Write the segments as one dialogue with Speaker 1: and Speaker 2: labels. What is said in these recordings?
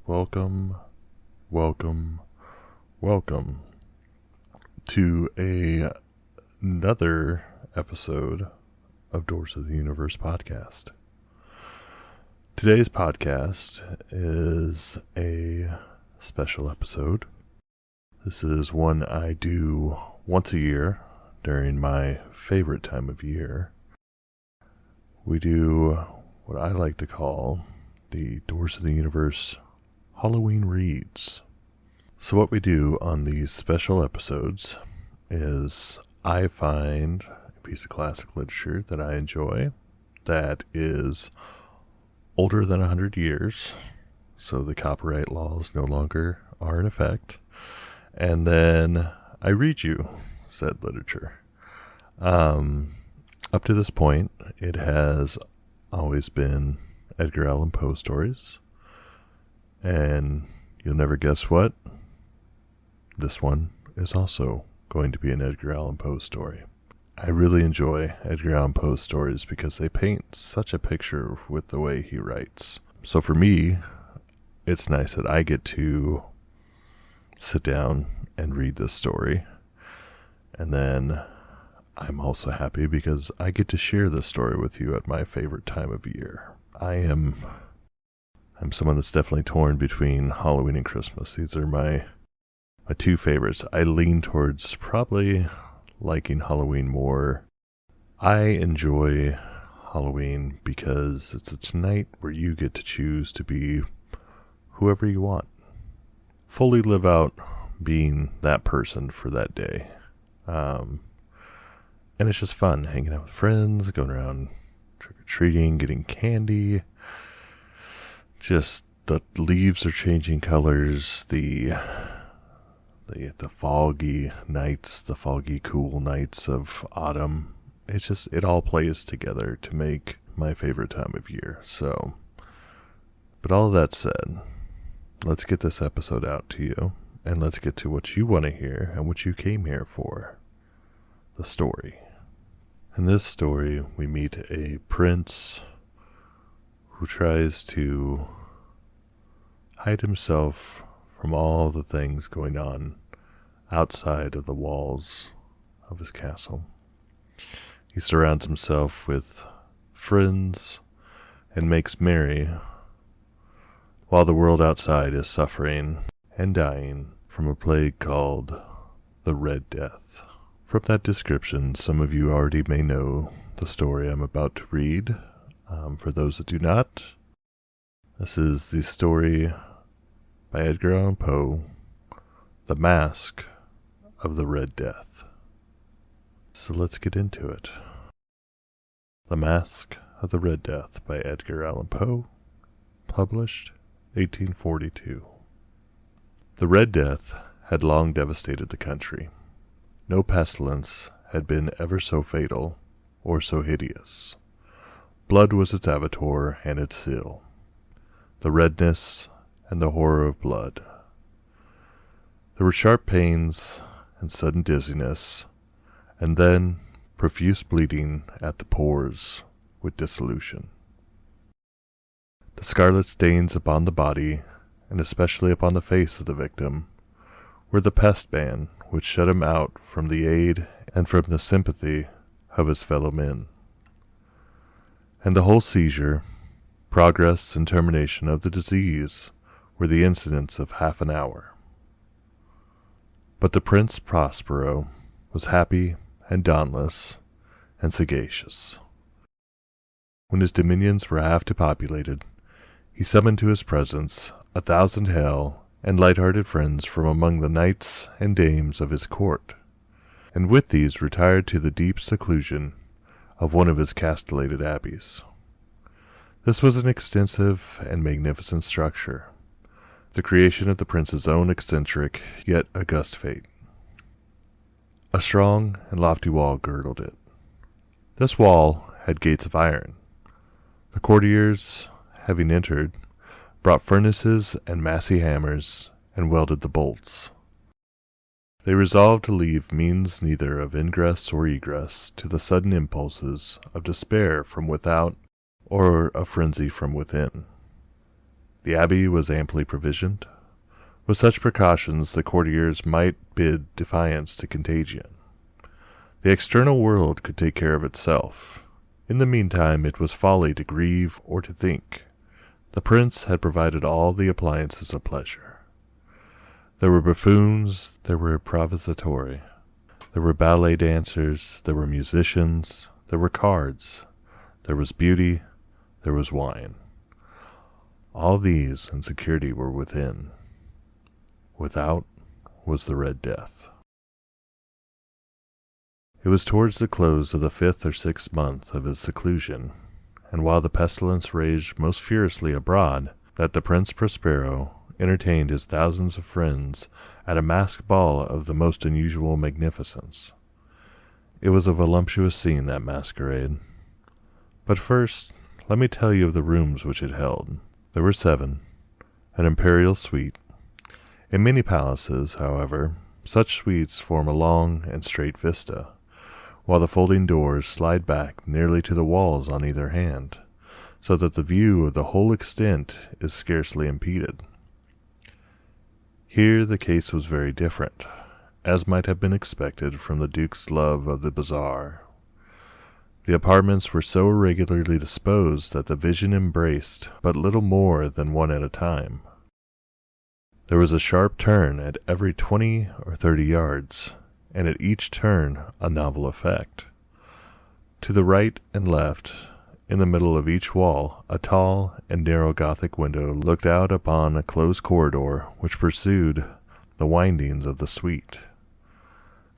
Speaker 1: Welcome, welcome, welcome to another episode of Doors of the Universe podcast. Today's podcast is a special episode. This is one I do once a year during my favorite time of year. We do what I like to call the Doors of the Universe Halloween reads. So what we do on these special episodes is I find a piece of classic literature that I enjoy that is older than 100 years, so the copyright laws no longer are in effect, and then I read you said literature. Up to this point, it has always been Edgar Allan Poe stories. And you'll never guess what? This one is also going to be an Edgar Allan Poe story. I really enjoy Edgar Allan Poe's stories because they paint such a picture with the way he writes. So for me, it's nice that I get to sit down and read this story. And then I'm also happy because I get to share this story with you at my favorite time of year. I'm someone that's definitely torn between Halloween and Christmas. These are my two favorites. I lean towards probably liking Halloween more. I enjoy Halloween because it's a night where you get to choose to be whoever you want. Fully live out being that person for that day. And it's just fun hanging out with friends, going around trick-or-treating, getting candy. Just the leaves are changing colors, the foggy nights, the foggy cool nights of autumn. It all plays together to make my favorite time of year. So, but all of that said, let's get this episode out to you, and let's get to what you want to hear and what you came here for, the story. In this story, we meet a prince who tries to hide himself from all the things going on outside of the walls of his castle. He surrounds himself with friends and makes merry while the world outside is suffering and dying from a plague called the Red Death. From that description, some of you already may know the story I'm about to read. For those that do not, this is the story by Edgar Allan Poe, The Masque of the Red Death. So let's get into it. The Masque of the Red Death by Edgar Allan Poe, published 1842. The Red Death had long devastated the country. No pestilence had been ever so fatal or so hideous. Blood was its avatar and its seal. The redness and the horror of blood. There were sharp pains and sudden dizziness, and then profuse bleeding at the pores with dissolution. The scarlet stains upon the body, and especially upon the face of the victim, were the pest ban which shut him out from the aid and from the sympathy of his fellow men. And the whole seizure, progress and termination of the disease were the incidents of half an hour. But the Prince Prospero was happy and dauntless and sagacious. When his dominions were half depopulated, he summoned to his presence 1,000 hale and light-hearted friends from among the knights and dames of his court, and with these retired to the deep seclusion of one of his castellated abbeys. This was an extensive and magnificent structure, the creation of the prince's own eccentric yet august fate. A strong and lofty wall girdled it. This wall had gates of iron. The courtiers, having entered, brought furnaces and massy hammers, and welded the bolts. They resolved to leave means neither of ingress or egress to the sudden impulses of despair from without or of frenzy from within. The abbey was amply provisioned. With such precautions, the courtiers might bid defiance to contagion. The external world could take care of itself. In the meantime, it was folly to grieve or to think. The prince had provided all the appliances of pleasure. There were buffoons, there were improvisatori, there were ballet dancers, there were musicians, there were cards, there was beauty, there was wine. All these and security were within. Without was the Red Death. It was towards the close of the 5th or 6th month of his seclusion, and while the pestilence raged most furiously abroad, that the Prince Prospero entertained his thousands of friends at a masked ball of the most unusual magnificence. It was a voluptuous scene, that masquerade. But first, let me tell you of the rooms which it held. There were 7, an imperial suite. In many palaces, however, such suites form a long and straight vista, while the folding doors slide back nearly to the walls on either hand, so that the view of the whole extent is scarcely impeded. Here the case was very different, as might have been expected from the Duke's love of the bazaar. The apartments were so irregularly disposed that the vision embraced but little more than one at a time. There was a sharp turn at every 20 or 30 yards, and at each turn a novel effect. To the right and left, in the middle of each wall, a tall and narrow Gothic window looked out upon a closed corridor which pursued the windings of the suite.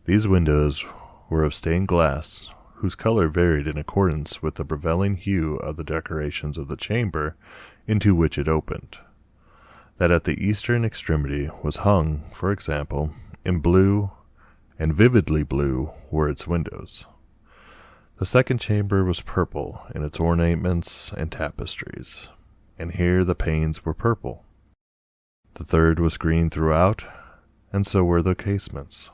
Speaker 1: These windows were of stained glass, whose color varied in accordance with the prevailing hue of the decorations of the chamber into which it opened. That at the eastern extremity was hung, for example, in blue, and vividly blue were its windows. The second chamber was purple in its ornaments and tapestries, and here the panes were purple. The third was green throughout, and so were the casements.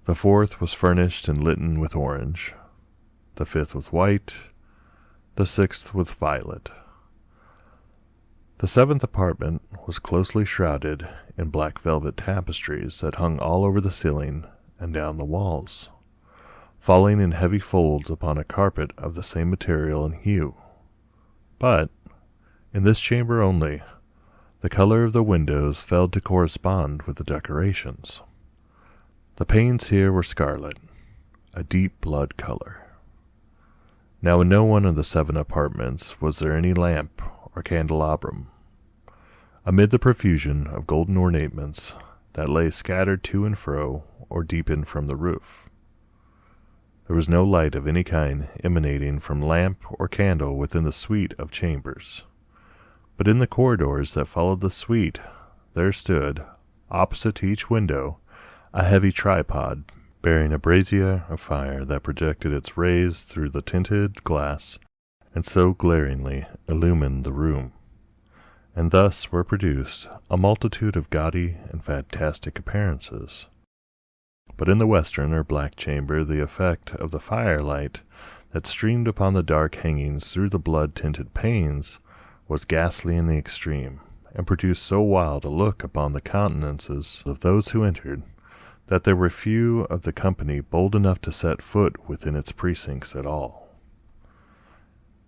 Speaker 1: The fourth was furnished and litten with orange, the fifth with white, the sixth with violet. The 7th apartment was closely shrouded in black velvet tapestries that hung all over the ceiling and down the walls, falling in heavy folds upon a carpet of the same material and hue. But, in this chamber only, the color of the windows failed to correspond with the decorations. The panes here were scarlet, a deep blood color. Now in no one of the 7 apartments was there any lamp or candelabrum. Amid the profusion of golden ornaments that lay scattered to and fro or deepened from the roof, there was no light of any kind emanating from lamp or candle within the suite of chambers. But in the corridors that followed the suite there stood, opposite to each window, a heavy tripod bearing a brazier of fire that projected its rays through the tinted glass and so glaringly illumined the room. And thus were produced a multitude of gaudy and fantastic appearances. But in the western or black chamber the effect of the firelight that streamed upon the dark hangings through the blood-tinted panes was ghastly in the extreme, and produced so wild a look upon the countenances of those who entered, that there were few of the company bold enough to set foot within its precincts at all.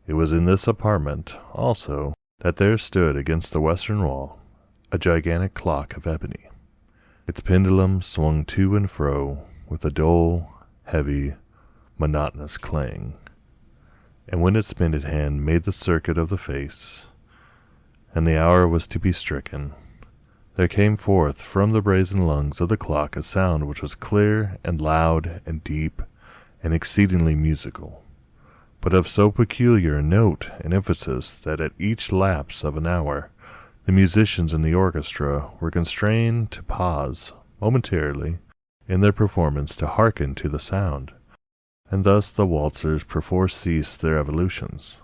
Speaker 1: It was in this apartment, also, that there stood against the western wall a gigantic clock of ebony. Its pendulum swung to and fro with a dull, heavy, monotonous clang, and when its minute hand made the circuit of the face, and the hour was to be stricken, there came forth from the brazen lungs of the clock a sound which was clear and loud and deep and exceedingly musical, but of so peculiar a note and emphasis that at each lapse of an hour the musicians in the orchestra were constrained to pause momentarily in their performance to hearken to the sound, and thus the waltzers perforce ceased their evolutions,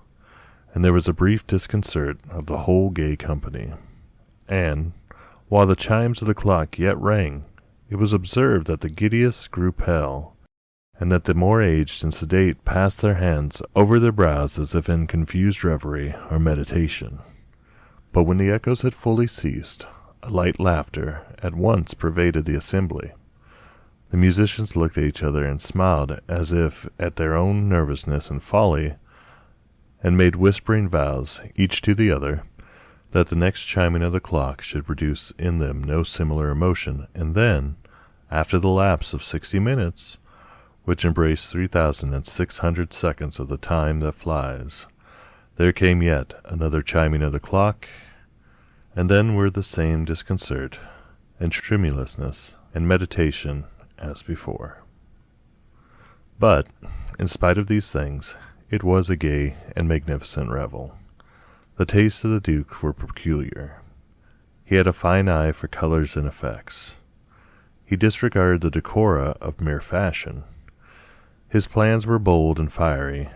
Speaker 1: and there was a brief disconcert of the whole gay company, and, while the chimes of the clock yet rang, it was observed that the giddiest grew pale, and that the more aged and sedate passed their hands over their brows as if in confused reverie or meditation. But when the echoes had fully ceased, a light laughter at once pervaded the assembly. The musicians looked at each other and smiled as if at their own nervousness and folly, and made whispering vows, each to the other, that the next chiming of the clock should produce in them no similar emotion, and then, after the lapse of 60 minutes, which embraced 3,600 seconds of the time that flies, there came yet another chiming of the clock, and then were the same disconcert, and tremulousness, and meditation as before. But, in spite of these things, it was a gay and magnificent revel. The tastes of the Duke were peculiar. He had a fine eye for colors and effects. He disregarded the decora of mere fashion. His plans were bold and fiery,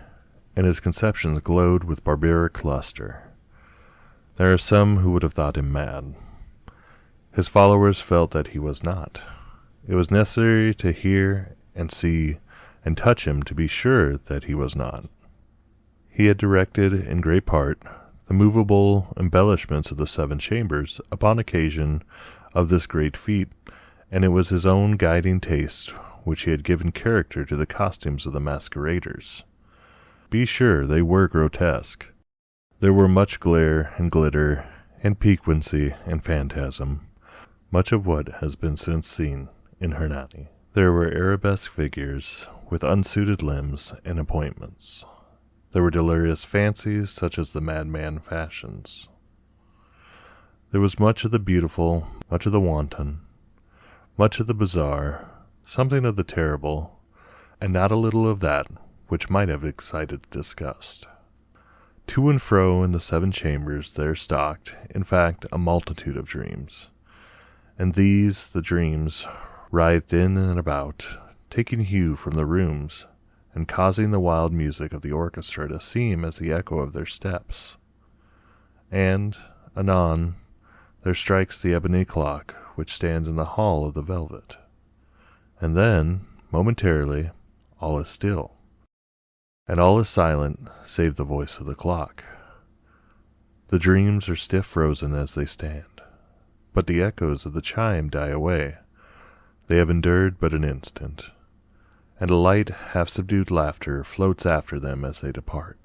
Speaker 1: and his conceptions glowed with barbaric luster. There are some who would have thought him mad. His followers felt that he was not. It was necessary to hear and see and touch him to be sure that he was not. He had directed, in great part, the movable embellishments of the 7 chambers upon occasion of this great feat, and it was his own guiding taste which he had given character to the costumes of the masqueraders. Be sure they were grotesque. There were much glare and glitter and piquancy and phantasm, much of what has been since seen in Hernani. There were arabesque figures with unsuited limbs and appointments. There were delirious fancies such as the madman fashions. There was much of the beautiful, much of the wanton, much of the bizarre, something of the terrible, and not a little of that which might have excited disgust. To and fro in the 7 chambers there stalked, in fact, a multitude of dreams, and these, the dreams, writhed in and about, taking hue from the rooms, and causing the wild music of the orchestra to seem as the echo of their steps. And, anon, there strikes the ebony clock which stands in the hall of the velvet. And then, momentarily, all is still, and all is silent save the voice of the clock. The dreams are stiff frozen as they stand, but the echoes of the chime die away. They have endured but an instant, and a light, half-subdued laughter floats after them as they depart.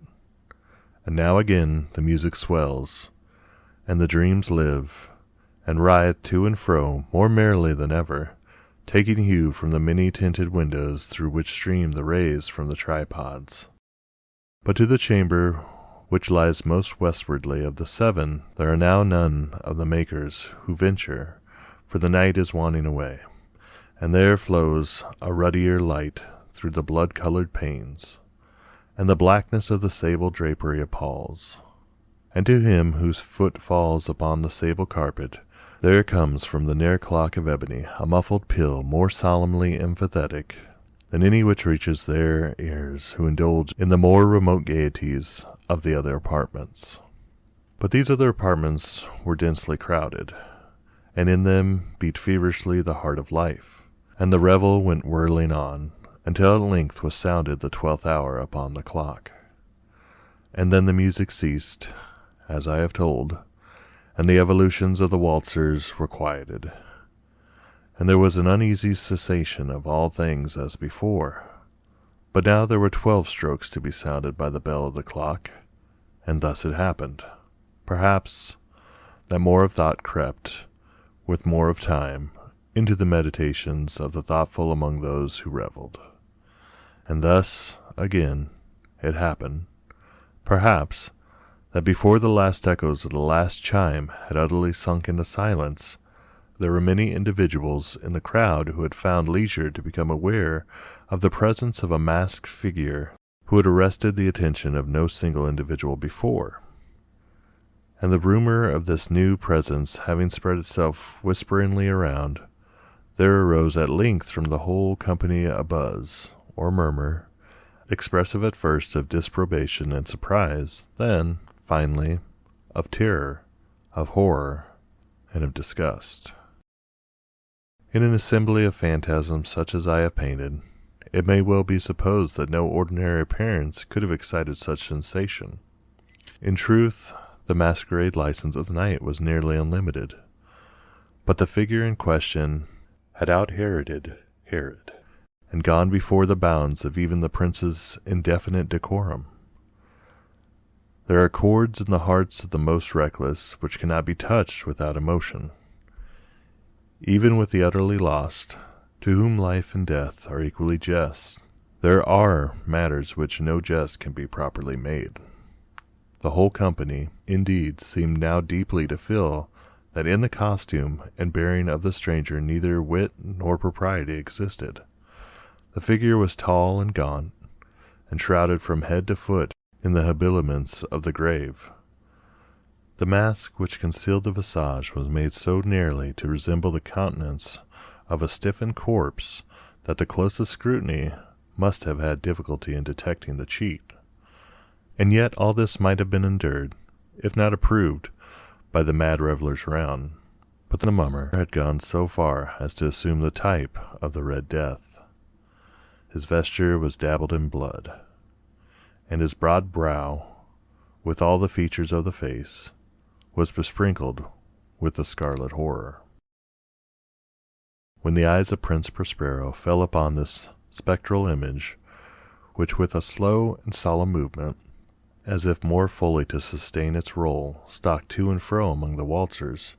Speaker 1: And now again the music swells, and the dreams live, and writhe to and fro more merrily than ever, taking hue from the many-tinted windows through which stream the rays from the tripods. But to the chamber which lies most westwardly of the 7 there are now none of the makers who venture, for the night is waning away, and there flows a ruddier light through the blood-colored panes, and the blackness of the sable drapery appalls. And to him whose foot falls upon the sable carpet, there comes from the near clock of ebony a muffled peal more solemnly emphatic than any which reaches their ears who indulge in the more remote gaieties of the other apartments. But these other apartments were densely crowded, and in them beat feverishly the heart of life, and the revel went whirling on, until at length was sounded the 12th hour upon the clock. And then the music ceased, as I have told, and the evolutions of the waltzers were quieted, and there was an uneasy cessation of all things as before. But now there were 12 strokes to be sounded by the bell of the clock, and thus it happened, perhaps, that more of thought crept, with more of time, into the meditations of the thoughtful among those who revelled. And thus, again, it happened, perhaps, that before the last echoes of the last chime had utterly sunk into silence, there were many individuals in the crowd who had found leisure to become aware of the presence of a masked figure who had arrested the attention of no single individual before. And the rumor of this new presence having spread itself whisperingly around, there arose at length from the whole company a buzz, or murmur, expressive at first of disapprobation and surprise, then, finally, of terror, of horror, and of disgust. In an assembly of phantasms such as I have painted, it may well be supposed that no ordinary appearance could have excited such sensation. In truth, the masquerade license of the night was nearly unlimited. But the figure in question had out-Heroded Herod, and gone before the bounds of even the prince's indefinite decorum. There are chords in the hearts of the most reckless which cannot be touched without emotion. Even with the utterly lost, to whom life and death are equally jests, there are matters which no jest can be properly made. The whole company, indeed, seemed now deeply to feel that in the costume and bearing of the stranger neither wit nor propriety existed. The figure was tall and gaunt, and shrouded from head to foot in the habiliments of the grave. The mask which concealed the visage was made so nearly to resemble the countenance of a stiffened corpse that the closest scrutiny must have had difficulty in detecting the cheat. And yet all this might have been endured, if not approved, by the mad revelers round. But the mummer had gone so far as to assume the type of the Red Death. His vesture was dabbled in blood, and his broad brow, with all the features of the face, was besprinkled with the scarlet horror. When the eyes of Prince Prospero fell upon this spectral image, which with a slow and solemn movement, as if more fully to sustain its role, stalked to and fro among the waltzers,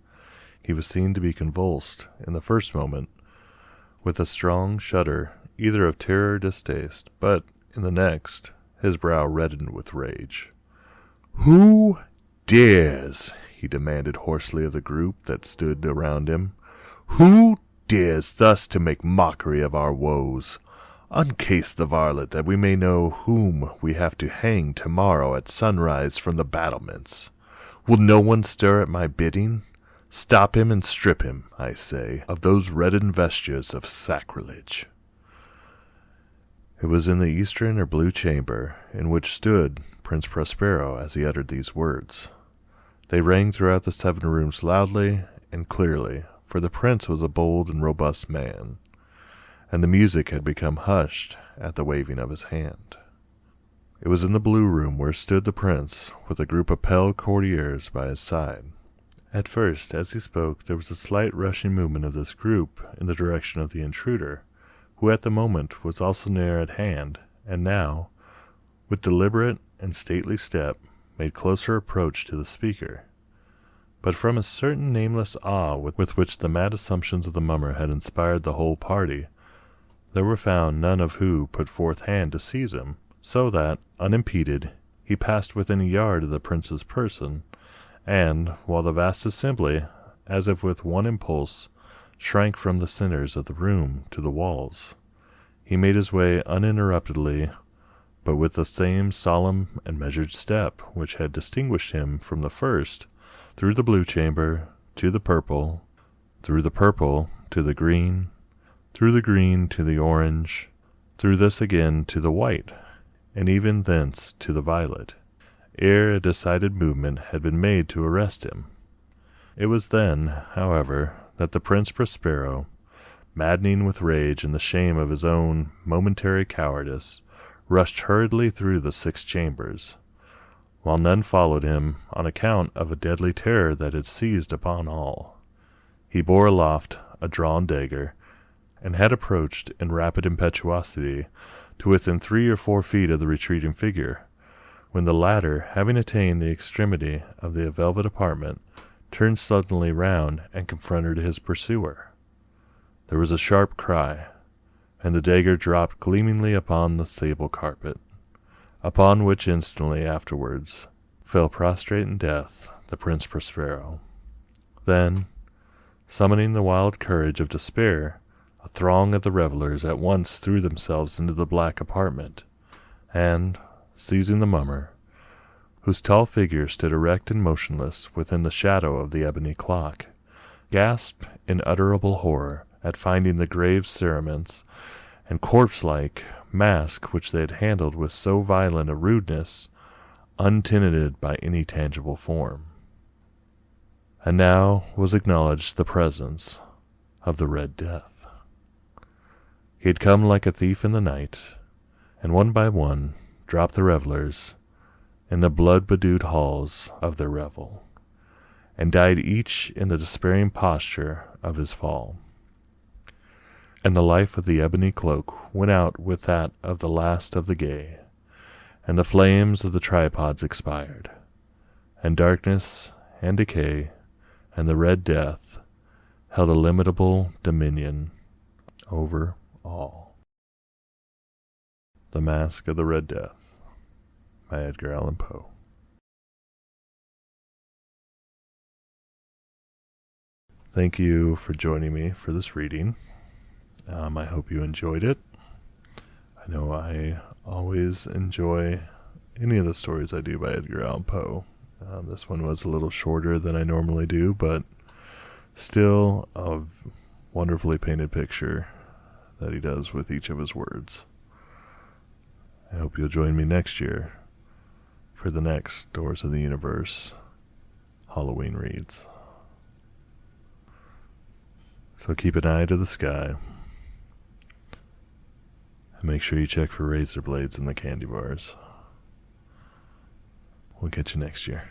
Speaker 1: he was seen to be convulsed, in the first moment, with a strong shudder, either of terror or distaste, but, in the next, his brow reddened with rage. "Who dares," he demanded hoarsely of the group that stood around him, "who dares thus to make mockery of our woes? Uncase the varlet, that we may know whom we have to hang tomorrow at sunrise from the battlements. Will no one stir at my bidding? Stop him and strip him, I say, of those reddened vestures of sacrilege." It was in the eastern or blue chamber in which stood Prince Prospero as he uttered these words. They rang throughout the 7 rooms loudly and clearly, for the prince was a bold and robust man, and the music had become hushed at the waving of his hand. It was in the blue room where stood the prince, with a group of pale courtiers by his side. At first, as he spoke, there was a slight rushing movement of this group in the direction of the intruder, who at the moment was also near at hand, and now, with deliberate and stately step, made closer approach to the speaker. But from a certain nameless awe with which the mad assumptions of the mummer had inspired the whole party, there were found none of who put forth hand to seize him, so that, unimpeded, he passed within a yard of the prince's person, and, while the vast assembly, as if with one impulse, shrank from the centers of the room to the walls, he made his way uninterruptedly, but with the same solemn and measured step which had distinguished him from the first, through the blue chamber to the purple, through the purple to the green, through the green to the orange, through this again to the white, and even thence to the violet, ere a decided movement had been made to arrest him. It was then, however, that the Prince Prospero, maddening with rage and the shame of his own momentary cowardice, rushed hurriedly through the 6 chambers, while none followed him on account of a deadly terror that had seized upon all. He bore aloft a drawn dagger, and had approached in rapid impetuosity to within 3 or 4 feet of the retreating figure, when the latter, having attained the extremity of the velvet apartment, turned suddenly round and confronted his pursuer. There was a sharp cry, and the dagger dropped gleamingly upon the sable carpet, upon which instantly afterwards fell prostrate in death the Prince Prospero. Then, summoning the wild courage of despair, a throng of the revelers at once threw themselves into the black apartment, and, seizing the mummer, whose tall figure stood erect and motionless within the shadow of the ebony clock, gasped in unutterable horror at finding the grave cerements and corpse-like mask which they had handled with so violent a rudeness, untenanted by any tangible form. And now was acknowledged the presence of the Red Death. He had come like a thief in the night, and one by one dropped the revelers in the blood-bedewed halls of their revel, and died each in the despairing posture of his fall. And the life of the ebony cloak went out with that of the last of the gay, and the flames of the tripods expired, and darkness and decay and the Red Death held illimitable dominion over all. The Masque of the Red Death by Edgar Allan Poe. Thank you for joining me for this reading. I hope you enjoyed it. I know I always enjoy any of the stories I do by Edgar Allan Poe. This one was a little shorter than I normally do, but still a wonderfully painted picture that he does with each of his words. I hope you'll join me next year for the next Doors of the Universe Halloween reads. So keep an eye to the sky. And make sure you check for razor blades in the candy bars. We'll catch you next year.